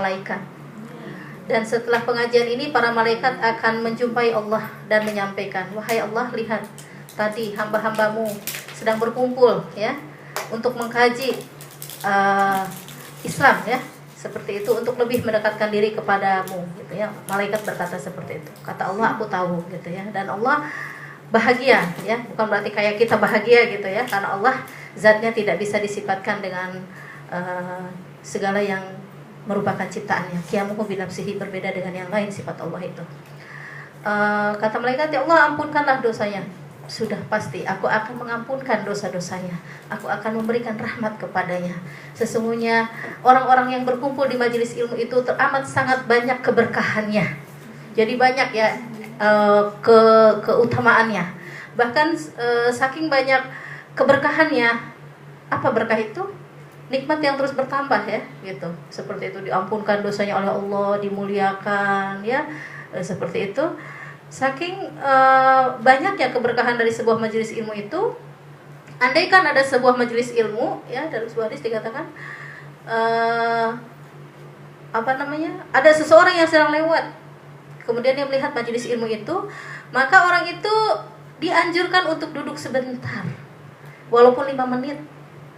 malaikat. Dan setelah pengajian ini para malaikat akan menjumpai Allah dan menyampaikan, wahai Allah, lihat tadi hamba-hambamu sedang berkumpul ya untuk mengkaji Islam ya, seperti itu, untuk lebih mendekatkan diri kepadamu gitu ya. Malaikat berkata seperti itu. Kata Allah, aku tahu gitu ya. Dan Allah bahagia ya, bukan berarti kayak kita bahagia gitu ya, karena Allah zatnya tidak bisa disifatkan dengan segala yang merupakan ciptaannya. Qiyamuhu binafsihi, berbeda dengan yang lain sifat Allah itu. Kata malaikat, ya Allah, ampunkanlah dosanya. Sudah pasti aku akan mengampunkan dosa-dosanya. Aku akan memberikan rahmat kepadanya. Sesungguhnya orang-orang yang berkumpul di majelis ilmu itu teramat sangat banyak keberkahannya. Jadi banyak ya keutamaannya. Bahkan saking banyak keberkahannya, apa berkah itu? Nikmat yang terus bertambah ya, gitu. Seperti itu, diampunkan dosanya oleh Allah, dimuliakan ya, seperti itu. Saking banyaknya keberkahan dari sebuah majelis ilmu itu, andaikan ada sebuah majelis ilmu ya, dalam sebuah hadis dikatakan ada seseorang yang sedang lewat, kemudian dia melihat majelis ilmu itu, maka orang itu dianjurkan untuk duduk sebentar, walaupun 5 menit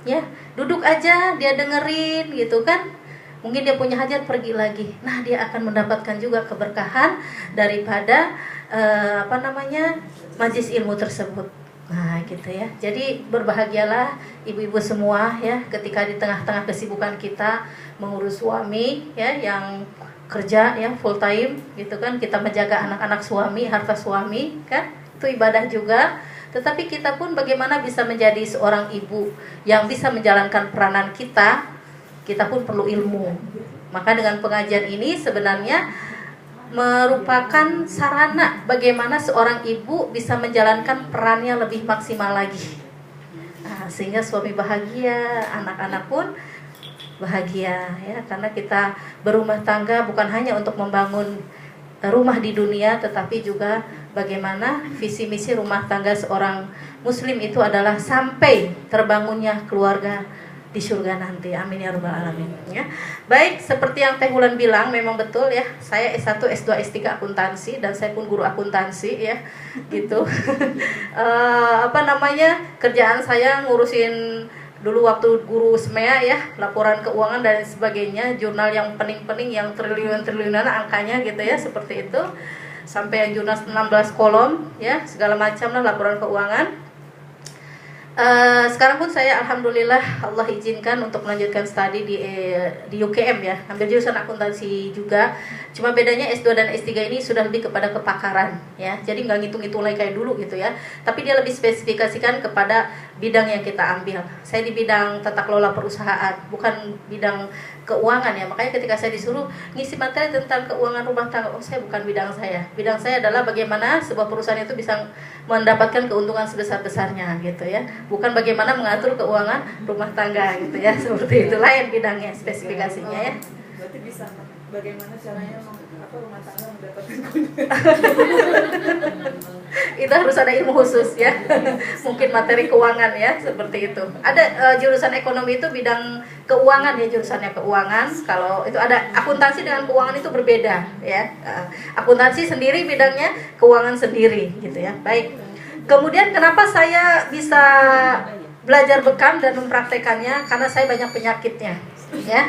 ya, duduk aja, dia dengerin gitu kan. Mungkin dia punya hajat, pergi lagi. Nah, dia akan mendapatkan juga keberkahan daripada majelis ilmu tersebut. Nah, gitu ya. Jadi berbahagialah ibu-ibu semua ya, ketika di tengah-tengah kesibukan kita mengurus suami ya, yang kerja ya full time gitu kan, kita menjaga anak-anak suami, harta suami kan, itu ibadah juga. Tetapi kita pun bagaimana bisa menjadi seorang ibu yang bisa menjalankan peranan kita pun perlu ilmu. Maka dengan pengajian ini sebenarnya merupakan sarana bagaimana seorang ibu bisa menjalankan perannya lebih maksimal lagi. Nah, sehingga suami bahagia, anak-anak pun bahagia ya, karena kita berumah tangga bukan hanya untuk membangun rumah di dunia, tetapi juga bagaimana visi misi rumah tangga seorang muslim itu adalah sampai terbangunnya keluarga di surga nanti. Amin ya rabbal alamin ya. Baik, seperti yang Teh Wulan bilang, memang betul ya, saya S1, S2, S3 akuntansi, dan saya pun guru akuntansi ya gitu. Kerjaan saya ngurusin dulu waktu guru SMEA ya, laporan keuangan dan sebagainya, jurnal yang pening-pening yang triliun-triliunan angkanya gitu ya, seperti itu. Sampai yang jurnal 16 kolom ya, segala macam lah laporan keuangan. Sekarang pun saya alhamdulillah Allah izinkan untuk melanjutkan studi di UGM ya, ambil jurusan akuntansi juga. Cuma bedanya S2 dan S3 ini sudah lebih kepada kepakaran ya. Jadi nggak ngitung-ngitung lagi kayak dulu gitu ya. Tapi dia lebih spesifikasikan kepada bidang yang kita ambil. Saya di bidang tata kelola perusahaan, bukan bidang keuangan ya. Makanya ketika saya disuruh ngisi materi tentang keuangan rumah tangga, oh saya bukan bidang saya. Bidang saya adalah bagaimana sebuah perusahaan itu bisa mendapatkan keuntungan sebesar-besarnya gitu ya. Bukan bagaimana mengatur keuangan rumah tangga gitu ya. Seperti itu, lain bidangnya, spesifikasinya ya. Berarti bisa bagaimana caranya rumah tangga mendapatkan keuntungan. Itu harus ada ilmu khusus ya. Mungkin materi keuangan ya, seperti itu. Ada jurusan ekonomi itu bidang keuangan ya, jurusannya keuangan. Kalau itu ada akuntansi dengan keuangan itu berbeda ya. Akuntansi sendiri bidangnya, keuangan sendiri gitu ya. Baik. Kemudian kenapa saya bisa belajar bekam dan mempraktekannya? Karena saya banyak penyakitnya ya.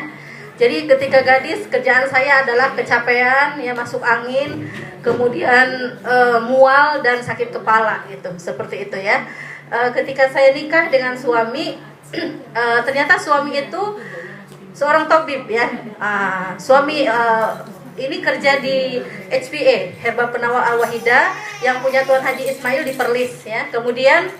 Jadi ketika gadis, kerjaan saya adalah kecapean, ya masuk angin, kemudian mual dan sakit kepala gitu, seperti itu ya. Ketika saya nikah dengan suami, ternyata suami itu seorang tabib ya. Suami ini kerja di HPA, Herba Penawar Al-Wahida, yang punya Tuan Haji Ismail di Perlis ya. Kemudian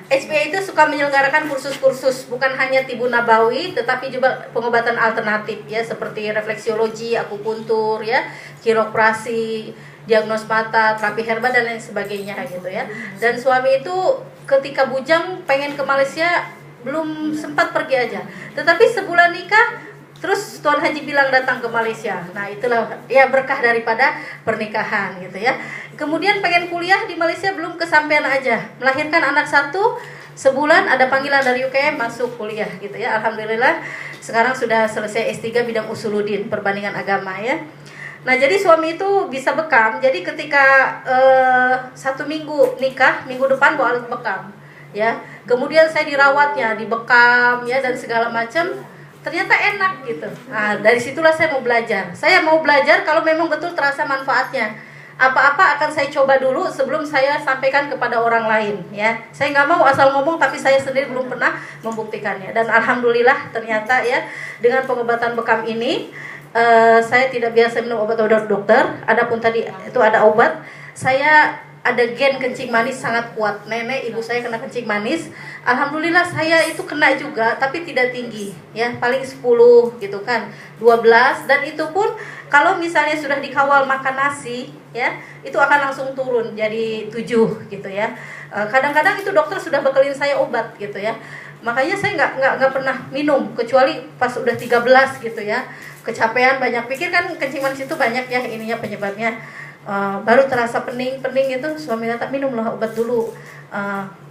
HPA itu suka menyelenggarakan kursus-kursus, bukan hanya tibu nabawi, tetapi juga pengobatan alternatif ya, seperti refleksiologi, akupuntur ya, kiroprasi, diagnos mata, terapi herba dan lain sebagainya gitu ya. Dan suami itu ketika bujang pengen ke Malaysia belum sempat pergi aja, tetapi sebulan nikah terus Tuan Haji bilang datang ke Malaysia. Nah itulah ya berkah daripada pernikahan gitu ya. Kemudian pengen kuliah di Malaysia belum kesampaian aja, melahirkan anak satu, sebulan ada panggilan dari UKM masuk kuliah gitu ya. Alhamdulillah sekarang sudah selesai S3 bidang usuluddin, perbandingan agama ya. Nah jadi suami itu bisa bekam. Jadi ketika 1 minggu nikah, minggu depan bawa alat bekam ya. Kemudian saya dirawatnya, dibekam ya dan segala macam. Ternyata enak gitu. Nah, dari situlah saya mau belajar. Saya mau belajar kalau memang betul terasa manfaatnya. Apa-apa akan saya coba dulu sebelum saya sampaikan kepada orang lain ya. Saya nggak mau asal ngomong tapi saya sendiri belum pernah membuktikannya. Dan alhamdulillah ternyata ya dengan pengobatan bekam ini saya tidak biasa minum obat-obat dokter. Adapun tadi itu ada obat, saya ada gen kencing manis sangat kuat. Nenek ibu saya kena kencing manis. Alhamdulillah saya itu kena juga tapi tidak tinggi ya, paling 10 gitu kan, 12, dan itu pun kalau misalnya sudah dikawal makan nasi ya, itu akan langsung turun jadi 7 gitu ya. Kadang-kadang itu dokter sudah bekelin saya obat gitu ya. Makanya saya nggak pernah minum kecuali pas udah 13 gitu ya. Kecapean banyak pikir kan, kencing manis itu banyak ya ininya penyebabnya. Baru terasa pening itu suami kata minumlah obat dulu,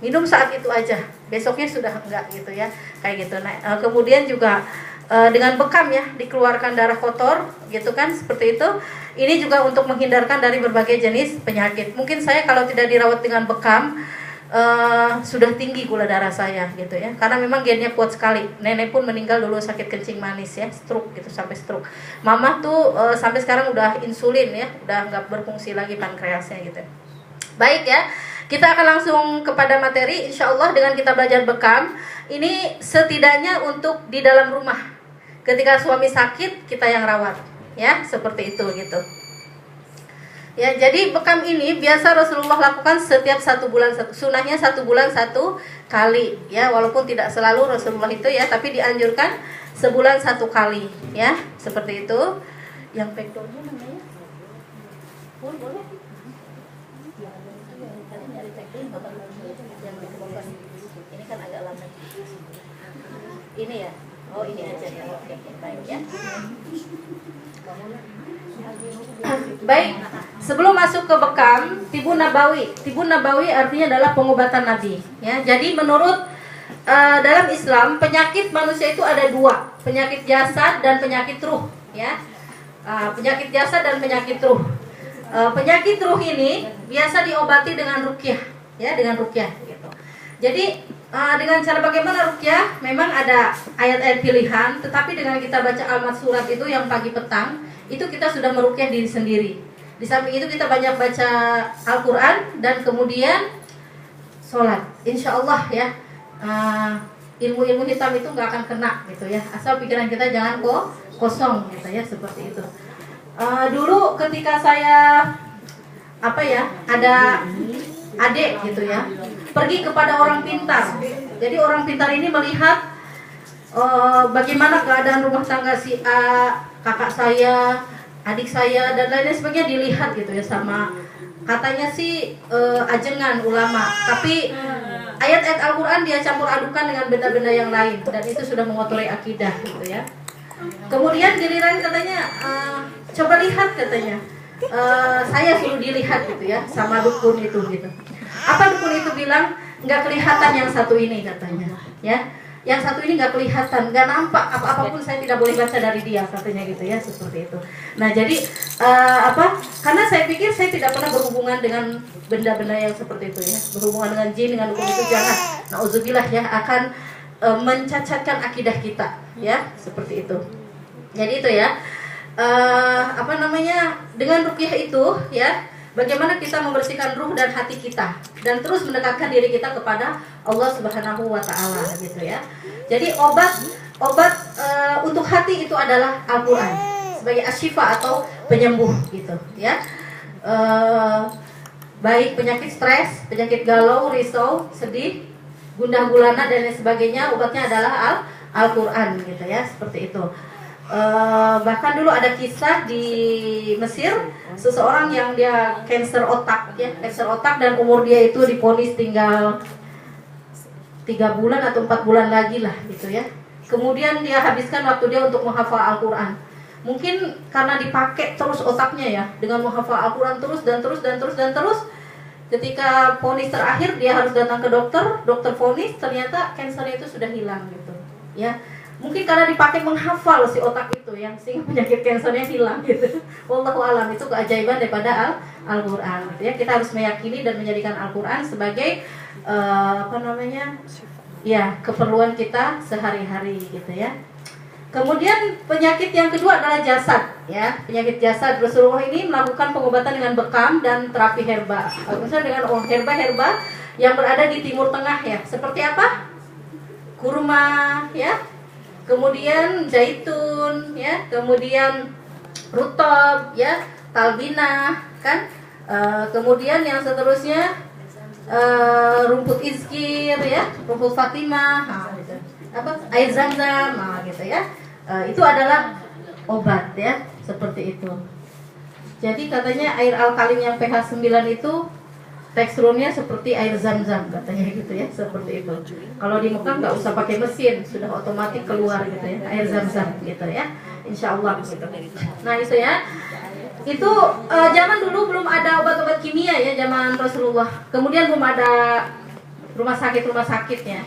minum saat itu aja, besoknya sudah enggak gitu ya, kayak gitu. Nah kemudian juga dengan bekam ya, dikeluarkan darah kotor gitu kan, seperti itu. Ini juga untuk menghindarkan dari berbagai jenis penyakit. Mungkin saya kalau tidak dirawat dengan bekam sudah tinggi gula darah saya gitu ya, karena memang gennya kuat sekali. Nenek pun meninggal dulu sakit kencing manis ya, stroke gitu, sampai stroke. Mama tuh sampai sekarang udah insulin ya, udah nggak berfungsi lagi pankreasnya gitu. Baik ya, kita akan langsung kepada materi insya Allah dengan kita belajar bekam. Ini setidaknya untuk di dalam rumah, ketika suami sakit kita yang rawat ya, seperti itu gitu. Ya, jadi bekam ini biasa Rasulullah lakukan setiap 1 bulan, sunahnya 1 bulan 1 kali ya, walaupun tidak selalu Rasulullah itu ya, tapi dianjurkan sebulan 1 kali ya, seperti itu. Yang pektornya namanya pun boleh. Ini kan agak lama. Ini ya. Oh, ini aja ya. Oke, baik ya. Baik, sebelum masuk ke bekam, tibun nabawi. Tibun nabawi artinya adalah pengobatan Nabi ya. Jadi menurut dalam Islam penyakit manusia itu ada 2, penyakit jasad dan penyakit ruh ya. Penyakit jasad dan penyakit ruh. Penyakit ruh ini biasa diobati dengan ruqyah ya, dengan ruqyah gitu. Jadi dengan cara bagaimana ruqyah, memang ada ayat-ayat pilihan, tetapi dengan kita baca al surat itu yang pagi petang, itu kita sudah meruqyah diri sendiri. Di samping itu kita banyak baca Al-Quran dan kemudian sholat. Insya Allah ya, ilmu-ilmu hitam itu nggak akan kena gitu ya, asal pikiran kita jangan kosong gitu ya, seperti itu. Dulu ketika saya ada adik gitu ya, pergi kepada orang pintar. Jadi orang pintar ini melihat bagaimana keadaan rumah tangga si A, kakak saya, adik saya dan lain sebagainya, dilihat gitu ya, sama katanya sih ajengan ulama, tapi ayat-ayat Al-Quran dia campur adukan dengan benda-benda yang lain, dan itu sudah mengotori akidah gitu ya. Kemudian giliran katanya coba lihat katanya, saya suruh dilihat gitu ya sama dukun itu gitu. Apa dukun itu bilang? Nggak kelihatan yang satu ini katanya ya. Yang satu ini nggak kelihatan, nggak nampak apapun, saya tidak boleh baca dari dia katanya gitu ya, seperti itu. Nah jadi karena saya pikir saya tidak pernah berhubungan dengan benda-benda yang seperti itu ya, berhubungan dengan jin, dengan dukun itu jangan. Nauzubillah ya, akan mencacatkan akidah kita ya, seperti itu. Jadi itu ya, dengan ruqyah itu ya, bagaimana kita membersihkan ruh dan hati kita dan terus mendekatkan diri kita kepada Allah Subhanahu wa taala gitu ya. Jadi obat untuk hati itu adalah Al-Qur'an sebagai asyifa atau penyembuh gitu ya. Baik penyakit stres, penyakit galau, risau, sedih, gundah gulana dan lain sebagainya, obatnya adalah Al-Qur'an gitu ya, seperti itu. Bahkan dulu ada kisah di Mesir, seseorang yang dia kanker otak ya, kanker otak, dan umur dia itu divonis tinggal 3 bulan atau 4 bulan lagi lah gitu ya. kemudian dia habiskan waktu dia untuk menghafal Al-Quran. Mungkin karena dipakai terus otaknya ya, dengan menghafal Al-Quran terus dan terus dan terus dan terus. Ketika vonis terakhir dia harus datang ke dokter, dokter vonis ternyata kansernya itu sudah hilang gitu. Ya, mungkin karena dipakai menghafal si otak itu yang sehingga penyakit kansernya hilang gitu. Wallahu alam, itu keajaiban daripada Al-Quran gitu ya. Kita harus meyakini dan menjadikan Al-Quran sebagai ya, keperluan kita sehari-hari gitu ya. Kemudian penyakit yang kedua adalah jasad ya. Penyakit jasad, Rasulullah ini melakukan pengobatan dengan bekam dan terapi herba. Misalnya dengan herba-herba yang berada di Timur Tengah ya. Seperti apa? Kurma ya. Kemudian zaitun ya, kemudian rutab ya, talbinah kan. Kemudian yang seterusnya rumput izkir ya, rumput Fatimah, gitu. Air zam-zam, gitu ya. Itu adalah obat ya, seperti itu. Jadi katanya air alkalin yang pH 9 itu teksturnya seperti air zam-zam katanya gitu ya, seperti itu. Kalau di Mekah nggak usah pakai mesin, sudah otomatis keluar gitu ya, air zam-zam gitu ya, insya Allah gitu. Nah itu ya, itu zaman dulu belum ada obat-obat kimia ya, zaman Rasulullah. Kemudian belum ada rumah sakitnya.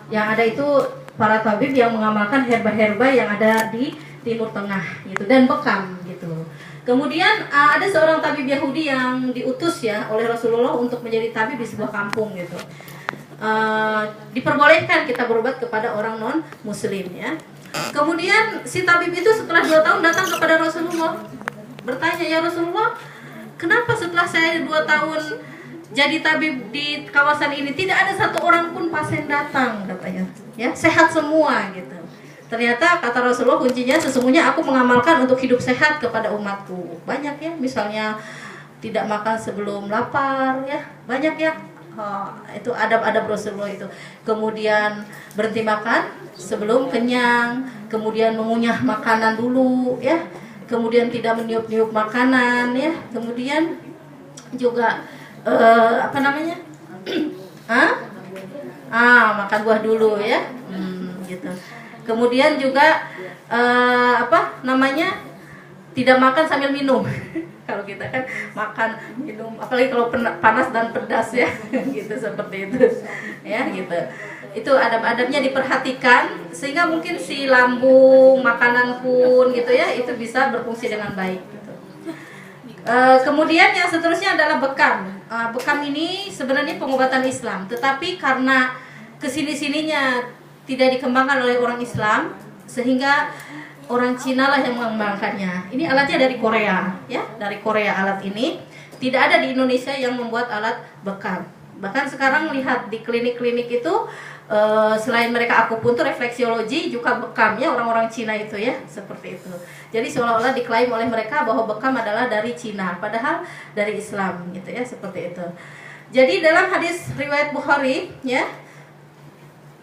Yang ada itu para tabib yang mengamalkan herba-herba yang ada di Timur Tengah gitu, dan bekam gitu. Kemudian ada seorang tabib Yahudi yang diutus ya oleh Rasulullah untuk menjadi tabib di sebuah kampung gitu. Diperbolehkan kita berobat kepada orang non muslim ya. Kemudian si tabib itu setelah 2 tahun datang kepada Rasulullah, bertanya, ya Rasulullah, kenapa setelah saya 2 tahun jadi tabib di kawasan ini tidak ada satu orang pun pasien datang, katanya ya, sehat semua gitu. Ternyata kata Rasulullah, kuncinya sesungguhnya aku mengamalkan untuk hidup sehat kepada umatku. Banyak ya, misalnya tidak makan sebelum lapar ya, banyak ya. Itu adab-adab Rasulullah itu. Kemudian berhenti makan sebelum kenyang, kemudian mengunyah makanan dulu ya, kemudian tidak meniup-niup makanan ya, kemudian juga makan buah dulu ya, gitu. Kemudian juga tidak makan sambil minum. Kalau kita kan makan minum, apalagi kalau panas dan pedas ya, gitu, seperti itu ya, gitu. Itu adab-adabnya diperhatikan sehingga mungkin si lambung, makanan pun gitu ya, itu bisa berfungsi dengan baik gitu. Kemudian yang seterusnya adalah bekam. Bekam ini sebenarnya pengobatan Islam, tetapi karena kesini-sininya tidak dikembangkan oleh orang Islam, sehingga orang Cina lah yang mengembangkannya. Ini alatnya dari Korea, ya, dari Korea alat ini. Tidak ada di Indonesia yang membuat alat bekam. Bahkan sekarang lihat di klinik-klinik itu, selain mereka akupuntur, refleksiologi, juga bekamnya orang-orang Cina itu ya, seperti itu. Jadi seolah-olah diklaim oleh mereka bahwa bekam adalah dari Cina, padahal dari Islam, gitu ya, seperti itu. Jadi dalam hadis riwayat Bukhari, ya,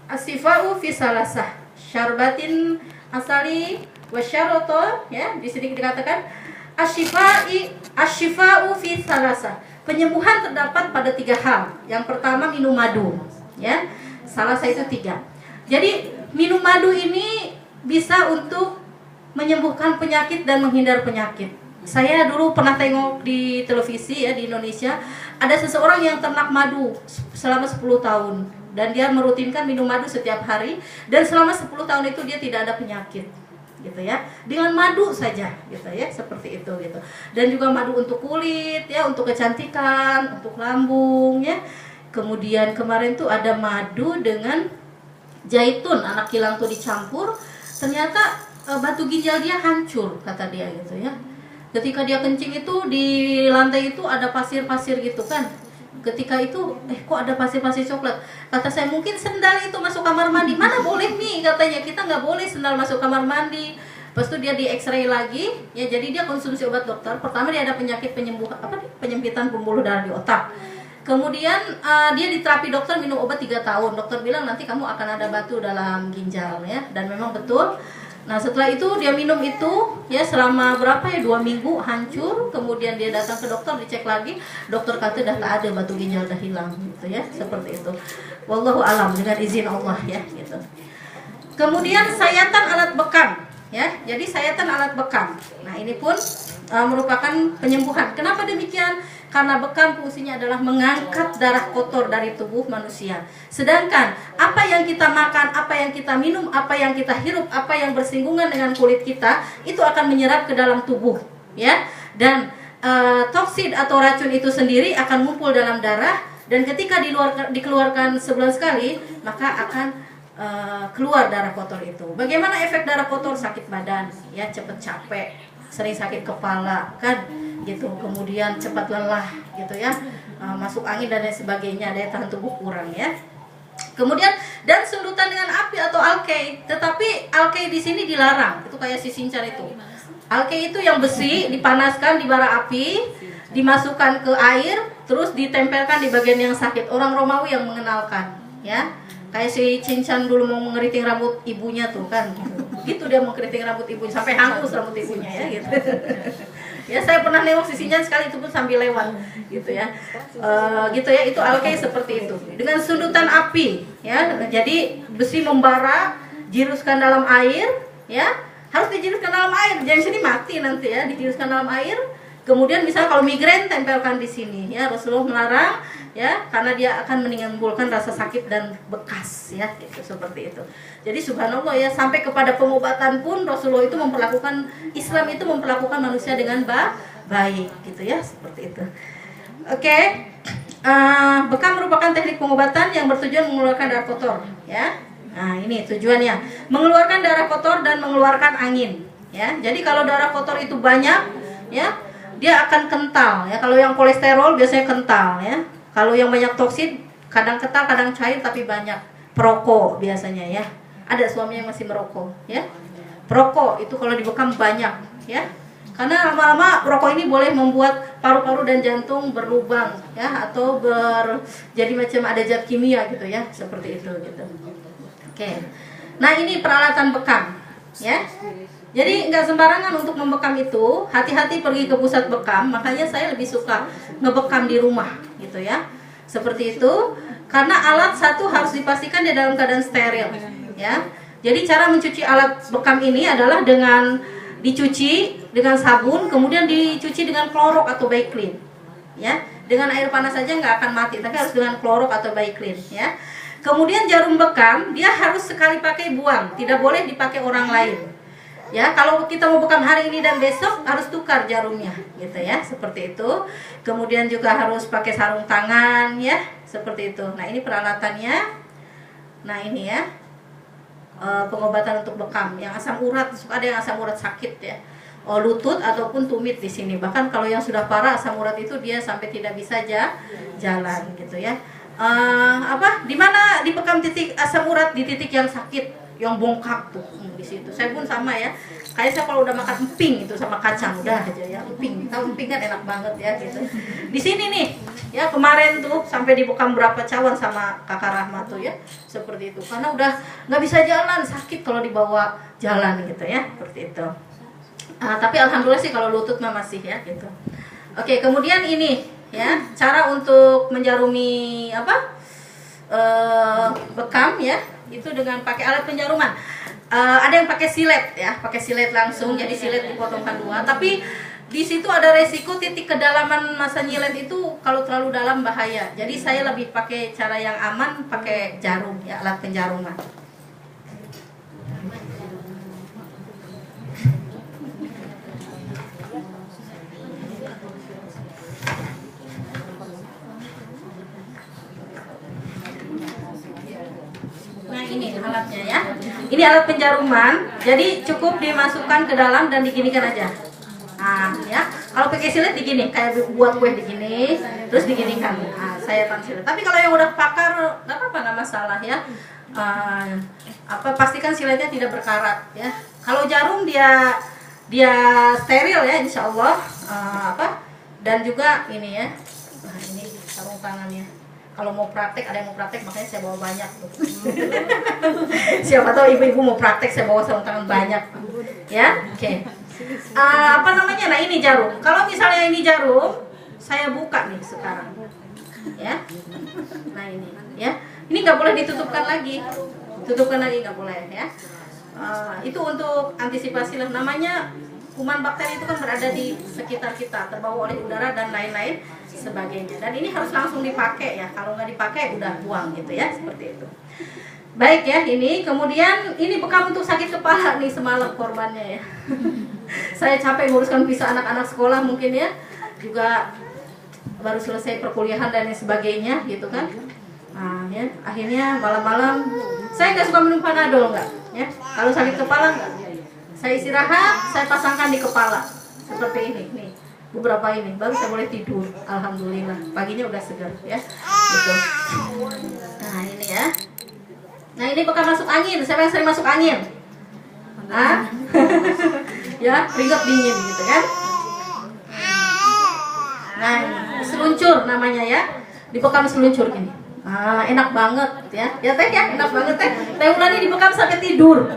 asifa'u fi salasah, syarbatin asali wasyaroto, ya, di sini dikatakan asyifa'u fi salasah. Penyembuhan terdapat pada 3 hal. Yang pertama minum madu, ya. Salasah itu 3. Jadi minum madu ini bisa untuk menyembuhkan penyakit dan menghindar penyakit. Saya dulu pernah tengok di televisi ya di Indonesia, ada seseorang yang ternak madu selama 10 tahun dan dia merutinkan minum madu setiap hari, dan selama 10 tahun itu dia tidak ada penyakit, gitu ya, dengan madu saja, gitu ya, seperti itu gitu. Dan juga madu untuk kulit ya, untuk kecantikan, untuk lambung ya. Kemudian kemarin tuh ada madu dengan zaitun, anak kilang tuh dicampur, ternyata batu ginjal dia hancur, kata dia gitu ya. Ketika dia kencing itu di lantai itu ada pasir-pasir gitu kan. Ketika itu kok ada pasir-pasir coklat. Kata saya, mungkin sendal itu masuk kamar mandi. Mana boleh nih, katanya, kita nggak boleh sendal masuk kamar mandi. Lepas itu dia di X-ray lagi ya, jadi dia konsumsi obat dokter. Pertama dia ada penyakit penyempitan pembuluh darah di otak. Kemudian dia diterapi dokter, minum obat 3 tahun. Dokter bilang nanti kamu akan ada batu dalam ginjal ya, dan memang betul. Nah setelah itu dia minum itu ya selama berapa ya, 2 minggu hancur. Kemudian dia datang ke dokter, dicek lagi, dokter kata dah tak ada, batu ginjal dah hilang gitu ya, seperti itu. Wallahu alam, dengan izin Allah ya gitu. Kemudian sayatan alat bekam, ya. Jadi sayatan alat bekam. Nah, ini pun merupakan penyembuhan. Kenapa demikian? Karena bekam fungsinya adalah mengangkat darah kotor dari tubuh manusia. Sedangkan apa yang kita makan, apa yang kita minum, apa yang kita hirup, apa yang bersinggungan dengan kulit kita, itu akan menyerap ke dalam tubuh, ya. Dan toksin atau racun itu sendiri akan ngumpul dalam darah, dan ketika dikeluarkan sebulan sekali, maka akan keluar darah kotor itu. Bagaimana efek darah kotor? Sakit badan, ya, cepat capek, sering sakit kepala, kan, gitu. Kemudian cepat lelah, gitu ya, masuk angin dan lain sebagainya, daya tahan tubuh kurang, ya. Kemudian dan sundutan dengan api atau alkei, tetapi alkei di sini dilarang. Itu kayak si Sincar itu. Alkei itu yang besi dipanaskan di bara api, dimasukkan ke air, terus ditempelkan di bagian yang sakit. Orang Romawi yang mengenalkan, ya. Kayak si Cincang dulu mau mengeriting rambut ibunya tuh, kan. Gitu dia mengeriting rambut ibunya sampai hangus rambut ibunya, ya, gitu. Ya, saya pernah nengok si Cincang sekali, itu pun sambil lewat, gitu ya. Gitu ya, itu alkei seperti itu. Dengan sundutan api, ya. Jadi besi membara, jiruskan dalam air, ya. Harus dijiruskan dalam air, jangan sini mati nanti, ya. Dijiruskan dalam air. Kemudian misalnya kalau migrain, tempelkan di sini, ya. Rasulullah melarang, ya, karena dia akan menimbulkan rasa sakit dan bekas, ya, gitu, seperti itu. Jadi subhanallah, ya, sampai kepada pengobatan pun Rasulullah itu memperlakukan, Islam itu memperlakukan manusia dengan baik, gitu ya, seperti itu. Oke. Bekam merupakan teknik pengobatan yang bertujuan mengeluarkan darah kotor, ya. Nah, ini tujuannya, mengeluarkan darah kotor dan mengeluarkan angin, ya. Jadi kalau darah kotor itu banyak, ya, dia akan kental, ya. Kalau yang kolesterol biasanya kental, ya. Kalau yang banyak toksin, kadang kental, kadang cair, tapi banyak. Perokok biasanya, ya. Ada suami yang masih merokok, ya. Perokok itu kalau dibekam banyak, ya. Karena lama-lama rokok ini boleh membuat paru-paru dan jantung berlubang, ya, atau jadi macam ada zat kimia, gitu ya, seperti itu, gitu. Oke. Nah, ini peralatan bekam, ya. Jadi nggak sembarangan untuk membekam itu, hati-hati pergi ke pusat bekam. Makanya saya lebih suka ngebekam di rumah, gitu ya. Seperti itu, karena alat satu harus dipastikan dia dalam keadaan steril, ya. Jadi cara mencuci alat bekam ini adalah dengan dicuci dengan sabun, kemudian dicuci dengan klorok atau Baiklin, ya. Dengan air panas saja nggak akan mati, tapi harus dengan klorok atau Baiklin, ya. Kemudian jarum bekam dia harus sekali pakai buang, tidak boleh dipakai orang lain. Ya, kalau kita mau bekam hari ini dan besok harus tukar jarumnya, gitu ya, seperti itu. Kemudian juga harus pakai sarung tangan, ya, seperti itu. Nah, ini peralatannya. Nah, ini ya, pengobatan untuk bekam. Yang asam urat, suka ada yang asam urat sakit, ya. Lutut ataupun tumit di sini. Bahkan kalau yang sudah parah asam urat itu dia sampai tidak bisa jalan, gitu ya. Di mana dibekam titik asam urat? Di titik yang sakit, yang bongkak tuh, di situ. Saya pun sama, ya. Kayak saya kalau udah makan emping itu sama kacang udah aja, ya, emping. Tahu emping kan enak banget, ya, gitu. Di sini nih, ya, kemarin tuh sampai dibekam berapa cawan sama Kakak Rahmat tuh, ya, seperti itu. Karena udah nggak bisa jalan, sakit kalau dibawa jalan, gitu ya, seperti itu. Tapi alhamdulillah sih kalau lutut mah masih, ya, gitu. Oke, kemudian ini, ya, cara untuk menjarumi bekam, ya, itu dengan pakai alat penjaruman. Ada yang pakai silet, ya, pakai silet langsung, jadi silet dipotongkan dua. Tapi di situ ada resiko titik kedalaman masa nyilet itu kalau terlalu dalam bahaya. Jadi saya lebih pakai cara yang aman, pakai jarum, ya, alat penjaruman. Nah, ini alatnya, ya. Ini alat penjaruman, jadi cukup dimasukkan ke dalam dan diginikan aja. Nah, ya. Kalau pakai silet digini, kayak buat kue digini, terus diginikan. Nah, saya silet. Tapi kalau yang udah pakar, nggak apa-apa, nggak masalah, ya. Pastikan siletnya tidak berkarat, ya. Kalau jarum dia steril, ya, insya Allah. Dan juga ini, ya. Nah, ini sarung tangannya. Kalau mau praktek, ada yang mau praktek, makanya saya bawa banyak tuh. Siapa tahu ibu-ibu mau praktek, saya bawa sarung tangan banyak, ya. Oke. Nah, ini jarum. Kalau misalnya ini jarum, saya buka nih sekarang, ya. Nah, ini, ya. Ini nggak boleh ditutupkan lagi, tutupkan lagi nggak boleh ya. Itu untuk antisipasi lah, namanya kuman bakteri itu kan berada di sekitar kita, terbawa oleh udara dan lain-lain sebagainya. Dan ini harus langsung dipakai ya, kalau nggak dipakai udah buang gitu ya, seperti itu. Baik ya, ini kemudian ini bekam untuk sakit kepala nih semalam korbannya ya. Saya capek nguruskan visa anak-anak sekolah mungkin ya, juga baru selesai perkuliahan dan lain sebagainya gitu kan. Nah ya, akhirnya malam-malam saya nggak suka minum Panadol nggak ya. Kalau sakit kepala nggak, saya istirahat, saya pasangkan di kepala seperti ini nih. Beberapa ini baru saya boleh tidur, alhamdulillah. Paginya udah segar ya. Gitu. Nah ini ya. Nah ini bekas masuk angin. Siapa yang sering masuk angin? Ah, ya keringat dingin gitu kan. Nah ini seluncur namanya ya. Dibekam seluncur gini. Enak banget ya. Ya teh ya, enak banget teh. Teh Ulani dibekam sampai tidur.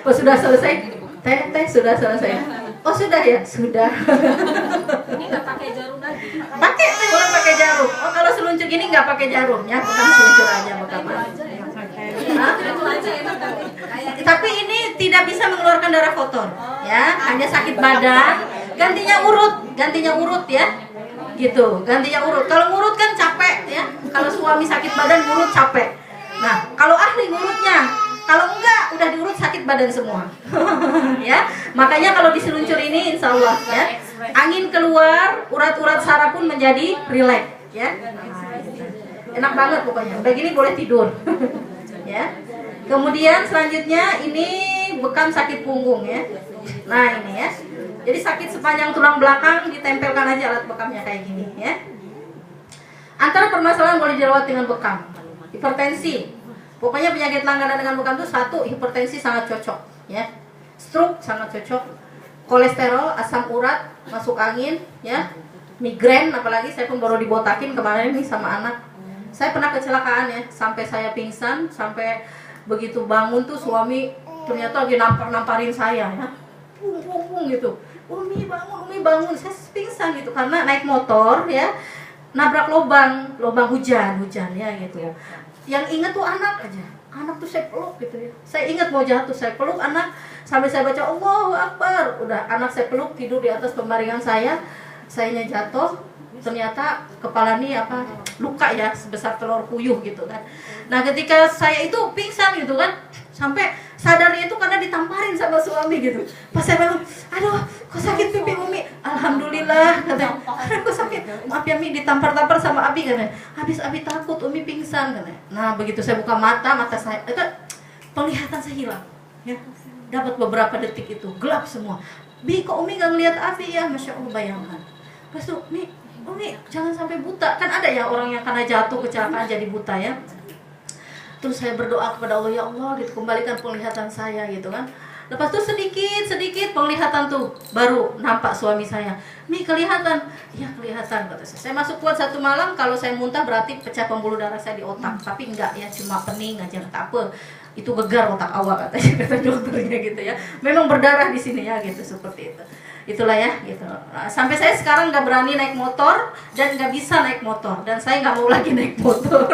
Oh sudah selesai. Teh sudah selesai. Oh sudah ya, sudah. Ini nggak pakai jarum lagi. Pakai teh Ulan pakai jarum. Oh kalau seluncur gini nggak pakai jarum ya, bukan seluncur aja bekam. Itu aja enak tadi. Tapi ini tidak bisa mengeluarkan darah kotor ya, hanya sakit badan. Gantinya urut ya. Gitu, gantinya urut. Kalau ngurut kan capek ya. Kalau suami sakit badan ngurut capek. Nah, kalau ahli ngurutnya, kalau enggak udah diurut sakit badan semua. Ya. Makanya kalau diseluncur ini insya Allah ya, angin keluar, urat-urat saraf pun menjadi rileks ya. Enak banget pokoknya. Udah gini boleh tidur. Ya. Kemudian selanjutnya ini bekam sakit punggung ya. Nah, ini ya. Jadi sakit sepanjang tulang belakang, ditempelkan aja alat bekamnya kayak gini ya. Antara permasalahan boleh dirawat dengan bekam. Hipertensi. Pokoknya penyakit langganan dengan bekam itu satu, hipertensi sangat cocok ya. Stroke sangat cocok. Kolesterol, asam urat, masuk angin ya. Migrain apalagi saya pun baru dibotakin kemarin nih sama anak. Saya pernah kecelakaan ya, sampai saya pingsan, sampai begitu bangun tuh suami ternyata lagi namparin saya ya. Pung gitu. Umi bangun, saya pingsan gitu karena naik motor ya, nabrak lubang hujan ya gitu ya. Yang ingat tuh anak aja, anak tuh saya peluk gitu ya. Saya ingat mau jatuh, saya peluk anak sampai saya baca Allahu Akbar. Udah anak saya peluk tidur di atas pembaringan sayanya jatuh, ternyata kepala nih luka ya sebesar telur puyuh gitu kan. Nah ketika saya itu pingsan gitu kan, sampai sadarnya itu karena ditamparin sama suami gitu. Pas saya bilang, aduh kok sakit pipi Umi. Alhamdulillah katanya, aduh kok sakit. Maaf ya Mi, ditampar-tampar sama Abi katanya. Habis Abi takut Umi pingsan katanya. Nah begitu saya buka mata saya itu penglihatan saya hilang ya. Dapat beberapa detik itu gelap semua. Bi kok Umi gak ngeliat Abi ya? Masya Allah, bayangkan. Terus tuh Umi jangan sampai buta. Kan ada ya orang yang karena jatuh kecelakaan jadi buta ya. Terus saya berdoa kepada Allah, ya Allah gitu, kembalikan penglihatan saya gitu kan. Lepas itu sedikit penglihatan tuh baru nampak suami saya. Mi kelihatan? Iya kelihatan kata saya. Saya masuk kuat satu malam, kalau saya muntah berarti pecah pembuluh darah saya di otak. Tapi enggak ya, cuma pening aja, tak apa. Itu gegar otak awak katanya, kata dokternya gitu ya. Memang berdarah di sini ya gitu, seperti itu. Itulah ya gitu. Sampai saya sekarang nggak berani naik motor dan nggak bisa naik motor, dan saya nggak mau lagi naik motor.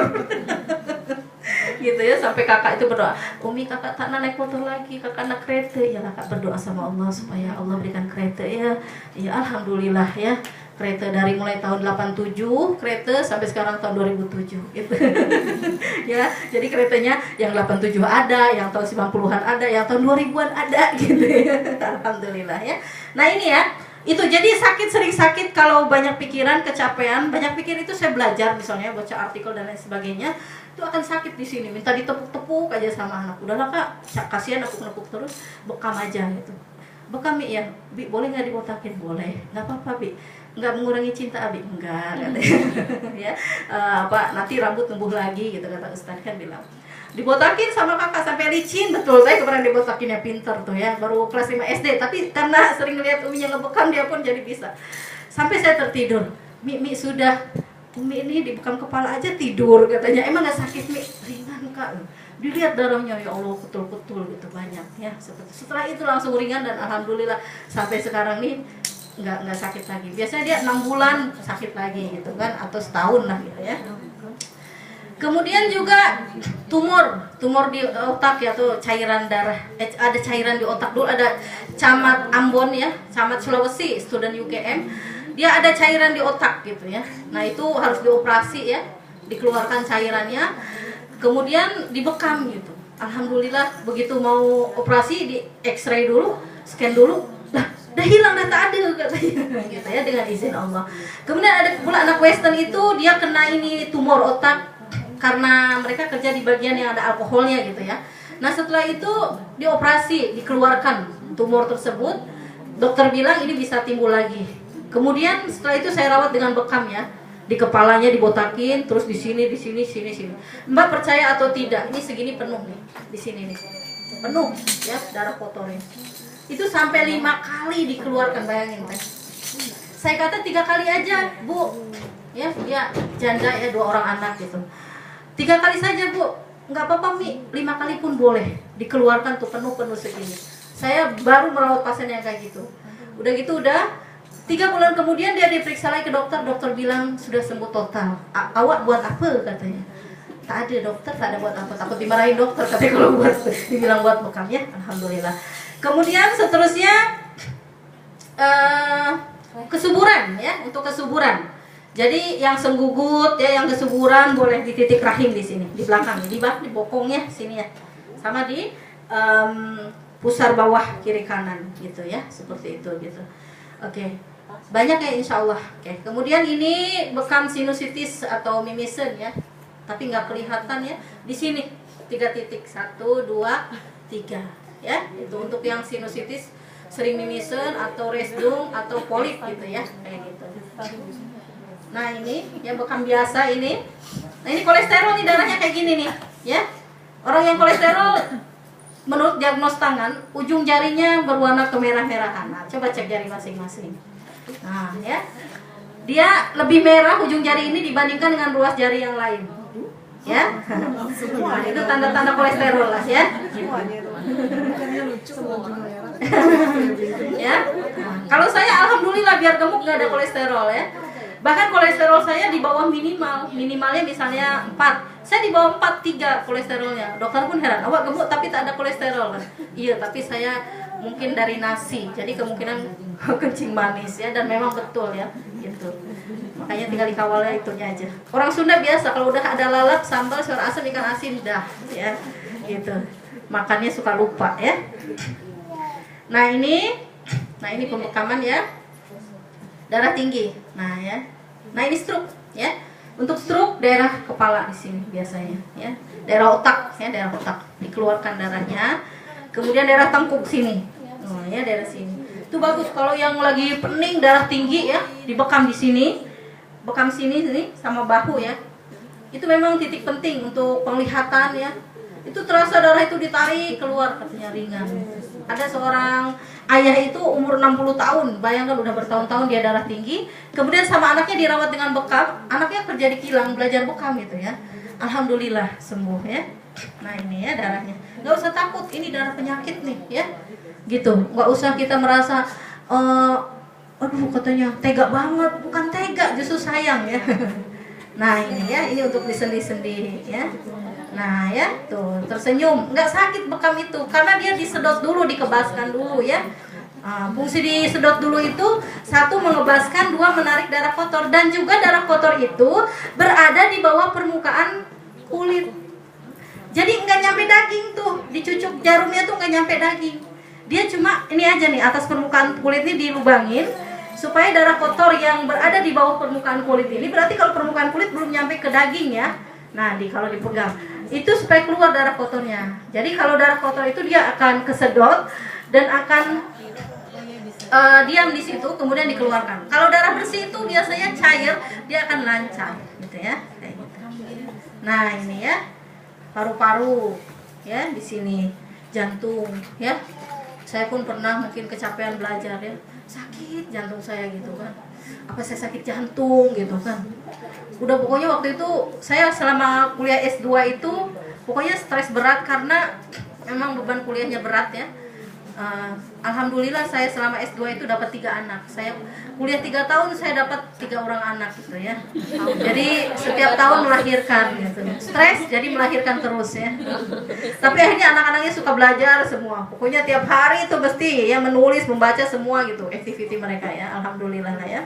Gitu ya, sampai kakak itu berdoa, Umi kakak tak naik motor lagi, kakak nak kereta ya. Kakak berdoa sama Allah supaya Allah berikan kereta ya. Ya alhamdulillah ya, kereta dari mulai tahun 87 kereta sampai sekarang tahun 2007 gitu. Ya jadi keretanya yang 87 ada, yang tahun 90-an ada, yang tahun 2000-an ada gitu ya. Alhamdulillah ya. Nah ini ya, itu jadi sering sakit kalau banyak pikiran, kecapean. Banyak pikir itu saya belajar misalnya baca artikel dan lain sebagainya, itu akan sakit di sini, minta ditepuk-tepuk aja sama anak. Udahlah kak, kasihan nepuk-nepuk terus, bekam aja gitu. Bekam ya, Bi boleh nggak dibotakin? Boleh, nggak apa-apa Bi. Nggak mengurangi cinta Abi? Enggak katanya. Ya, nanti rambut tumbuh lagi gitu kata Ustaz kan bilang. Dibotakin sama kakak sampai licin, betul. Saya kemarin dibotakinnya pinter tuh ya, baru kelas 5 SD. Tapi karena sering lihat Uminya ngebekam, dia pun jadi bisa. Sampai saya tertidur. Mi sudah, Umi ini dibekam kepala aja tidur katanya. Emang nggak sakit Mi? Ringan kak. Dilihat darahnya, ya Allah betul-betul gitu banyak ya. Setelah itu langsung ringan dan alhamdulillah sampai sekarang nih nggak sakit lagi. Biasanya dia 6 bulan sakit lagi gitu kan, atau setahun lah gitu ya. Kemudian juga tumor di otak ya, tuh cairan darah. Ada cairan di otak dulu, ada camat Ambon ya, camat Sulawesi, student UGM. Dia ada cairan di otak gitu ya. Nah, itu harus dioperasi ya, dikeluarkan cairannya. Kemudian dibekam gitu. Alhamdulillah begitu mau operasi di X-ray dulu, scan dulu, udah hilang, data ada katanya gitu ya, dengan izin Allah. Kemudian ada pula anak Western itu dia kena ini tumor otak karena mereka kerja di bagian yang ada alkoholnya gitu ya. Nah, setelah itu dioperasi, dikeluarkan tumor tersebut. Dokter bilang ini bisa timbul lagi. Kemudian setelah itu saya rawat dengan bekam ya. Di kepalanya dibotakin, terus di sini. Mbak percaya atau tidak, ini segini penuh nih, di sini nih, penuh ya darah kotornya. Itu sampai 5 kali dikeluarkan, bayangin teh. Saya kata 3 kali aja, Bu. Ya, dia janda ya, 2 orang anak gitu. 3 kali saja, Bu. Nggak apa-apa, Mi. 5 kali pun boleh dikeluarkan tuh penuh segini. Saya baru merawat pasien yang kayak gitu. Udah gitu 3 bulan kemudian dia diperiksa lagi ke dokter. Dokter bilang sudah sembuh total. Awak buat apa katanya? Tak ada dokter, tak ada buat apa. Takut dimarahin dokter katanya kalau buat dibilang buat bekam ya. Alhamdulillah. Kemudian seterusnya kesuburan ya, untuk kesuburan. Jadi yang senggugut ya, yang kesuburan boleh di titik rahim di sini, di belakang, di bokongnya sini ya. Sama di pusar bawah kiri kanan gitu ya, seperti itu gitu. Oke. Banyak ya insya Allah. Oke. Kemudian ini bekam sinusitis atau mimisen ya, tapi nggak kelihatan ya. Di sini 3 titik, 1, 2, 3 ya. Itu untuk yang sinusitis sering mimisen atau resdung atau polip gitu ya, kayak gitu. Nah ini ya bekam biasa ini. Nah ini kolesterol nih, darahnya kayak gini nih ya. Orang yang kolesterol menurut diagnos tangan ujung jarinya berwarna kemerah-merahan. Nah, coba cek jari masing-masing. Nah ya, dia lebih merah ujung jari ini dibandingkan dengan ruas jari yang lain ya. Nah, itu tanda-tanda kolesterol lah ya. Ya. Nah, kalau saya alhamdulillah biar gemuk nggak ada kolesterol ya. Bahkan kolesterol saya di bawah minimalnya misalnya 4. Saya di bawah 4,3 kolesterolnya. Dokter pun heran, awak gemuk tapi tak ada kolesterol. Iya, tapi saya mungkin dari nasi, jadi kemungkinan kencing manis ya, dan memang betul ya gitu. Makanya tinggal dikawalnya itunya aja. Orang Sunda biasa kalau udah ada lalap, sambal, sayur asam, ikan asin dah ya gitu. Makannya suka lupa ya. Nah ini pembekaman ya. Darah tinggi. Nah ya. Nah ini stroke ya. Untuk stroke daerah kepala di sini biasanya ya. Daerah otak ya, daerah otak dikeluarkan darahnya. Kemudian daerah tengkuk sini. Oh ya, daerah sini. Itu bagus kalau yang lagi pening darah tinggi ya, dibekam di sini. Bekam sini sama bahu ya. Itu memang titik penting untuk penglihatan ya. Itu terasa darah itu ditarik keluar, katanya ringan. Ada seorang ayah itu umur 60 tahun, bayangkan udah bertahun-tahun dia darah tinggi. Kemudian sama anaknya dirawat dengan bekam. Anaknya kerja di kilang, belajar bekam gitu ya. Alhamdulillah sembuh ya. Nah ini ya darahnya. Gak usah takut, ini darah penyakit nih ya. Gitu, gak usah kita merasa aduh katanya tega banget. Bukan tega, justru sayang ya. Nah ini ya, ini untuk disendi-sendi ya. Nah ya, tuh tersenyum, nggak sakit bekam itu karena dia disedot dulu, dikebaskan dulu ya. Fungsi disedot dulu itu 1 mengebaskan, 2 menarik darah kotor, dan juga darah kotor itu berada di bawah permukaan kulit. Jadi nggak nyampe daging tuh, dicucuk jarumnya tuh nggak nyampe daging. Dia cuma ini aja nih, atas permukaan kulit ini dilubangin supaya darah kotor yang berada di bawah permukaan kulit ini, berarti kalau permukaan kulit belum nyampe ke daging ya. Nah, kalau dipegang itu supaya keluar darah kotornya. Jadi kalau darah kotor itu dia akan kesedot dan akan diam di situ, kemudian dikeluarkan. Kalau darah bersih itu biasanya cair, dia akan lancar, gitu ya. Kayak gitu. Nah ini ya, paru-paru, ya di sini, jantung, ya. Saya pun pernah mungkin kecapean belajar ya, sakit jantung saya gitu kan. Apa saya sakit jantung gitu kan. Udah pokoknya waktu itu saya selama kuliah S2 itu pokoknya stres berat karena memang beban kuliahnya berat ya. Alhamdulillah saya selama S2 itu dapat 3 anak. Saya kuliah 3 tahun saya dapat 3 orang anak gitu ya. Jadi setiap tahun melahirkan gitu. Stres jadi melahirkan terus ya. Tapi akhirnya anak-anaknya suka belajar semua. Pokoknya tiap hari itu mesti ya menulis, membaca semua gitu activity mereka ya. Alhamdulillah lah ya.